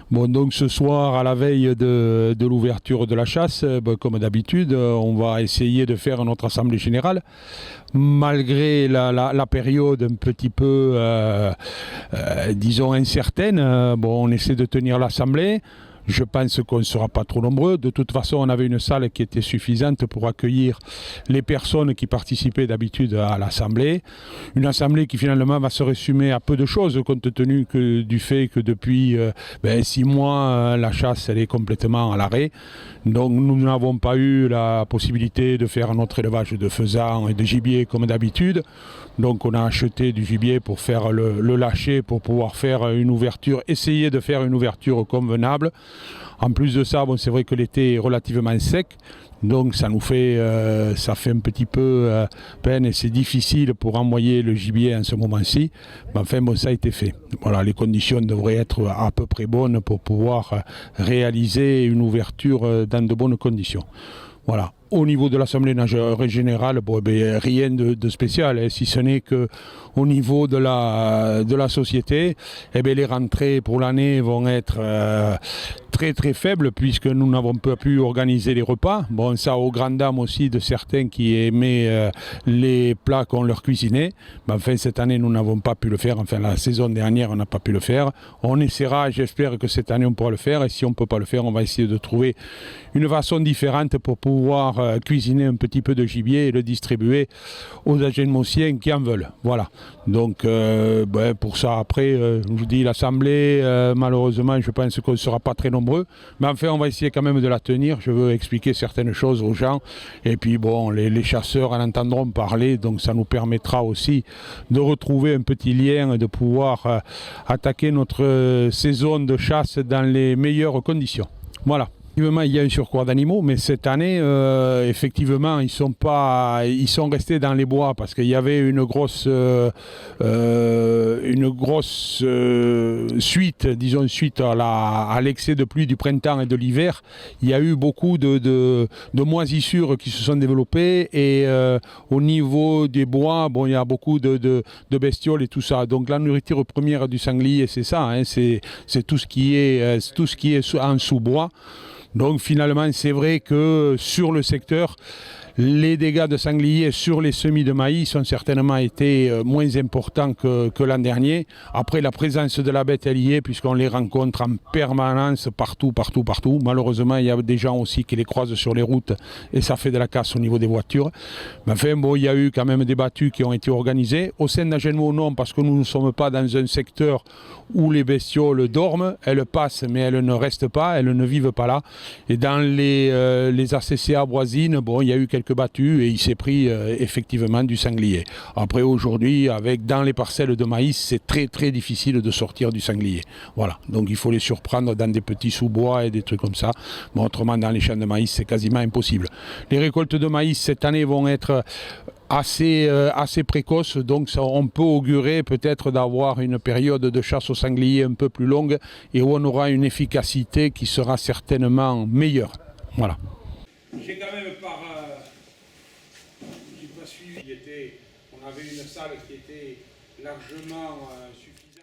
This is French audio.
Bon, donc ce soir, à la veille de l'ouverture de la chasse, comme d'habitude, on va essayer de faire notre assemblée générale. Malgré la période un petit peu, disons, incertaine, on essaie de tenir l'assemblée. Je pense qu'on ne sera pas trop nombreux. De toute façon, on avait une salle qui était suffisante pour accueillir les personnes qui participaient d'habitude à l'assemblée. Une assemblée qui finalement va se résumer à peu de choses, compte tenu du fait que depuis 6 mois, la chasse elle est complètement à l'arrêt. Donc nous n'avons pas eu la possibilité de faire notre élevage de faisans et de gibier comme d'habitude. Donc on a acheté du gibier pour faire le lâcher, pour pouvoir faire une ouverture, essayer de faire une ouverture convenable. En plus de ça, c'est vrai que l'été est relativement sec, donc ça nous fait, ça fait un petit peu peine et c'est difficile pour envoyer le gibier en ce moment-ci. Mais enfin, ça a été fait. Voilà, les conditions devraient être à peu près bonnes pour pouvoir réaliser une ouverture dans de bonnes conditions. Voilà. Au niveau de l'Assemblée générale, rien de spécial, si ce n'est qu'au niveau de la société, les rentrées pour l'année vont être très très faibles puisque nous n'avons pas pu organiser les repas. Bon, ça aux grandes dames aussi de certains qui aimaient les plats qu'on leur cuisinait. Mais enfin, cette année, nous n'avons pas pu le faire. Enfin, la saison dernière, on n'a pas pu le faire. On essaiera, j'espère que cette année, on pourra le faire. Et si on ne peut pas le faire, on va essayer de trouver une façon différente pour pouvoir cuisiner un petit peu de gibier et le distribuer aux agénosiens qui en veulent. Voilà. Donc pour ça après, je vous dis l'assemblée, malheureusement je pense qu'on ne sera pas très nombreux, mais enfin on va essayer quand même de la tenir. Je veux expliquer certaines choses aux gens et puis bon les chasseurs en entendront parler, donc ça nous permettra aussi de retrouver un petit lien et de pouvoir attaquer notre saison de chasse dans les meilleures conditions. Voilà. Effectivement, il y a un surcroît d'animaux, mais cette année, effectivement, ils sont restés dans les bois parce qu'il y avait une grosse suite, disons suite à l'excès de pluie du printemps et de l'hiver. Il y a eu beaucoup de moisissures qui se sont développées et au niveau des bois, il y a beaucoup de bestioles et tout ça. Donc la nourriture première du sanglier, c'est ça, hein, c'est tout ce qui est en sous-bois. Donc finalement, c'est vrai que sur le secteur, les dégâts de sanglier sur les semis de maïs ont certainement été moins importants que l'an dernier. Après, la présence de la bête, elle y est, puisqu'on les rencontre en permanence partout. Malheureusement, il y a des gens aussi qui les croisent sur les routes et ça fait de la casse au niveau des voitures. Mais enfin, il y a eu quand même des battues qui ont été organisées. Au sein d'Agenmo, non, parce que nous ne sommes pas dans un secteur où les bestioles dorment. Elles passent, mais elles ne restent pas, elles ne vivent pas là. Et dans les ACCA voisines, il y a eu quelques battus et il s'est pris effectivement du sanglier. Après aujourd'hui, dans les parcelles de maïs, c'est très très difficile de sortir du sanglier. Voilà, donc il faut les surprendre dans des petits sous-bois et des trucs comme ça. Mais autrement, dans les champs de maïs, c'est quasiment impossible. Les récoltes de maïs cette année vont être assez précoces, donc on peut augurer peut-être d'avoir une période de chasse au sanglier un peu plus longue et où on aura une efficacité qui sera certainement meilleure. Voilà. J'ai quand même j'ai pas suivi, on avait une salle qui était largement suffisante.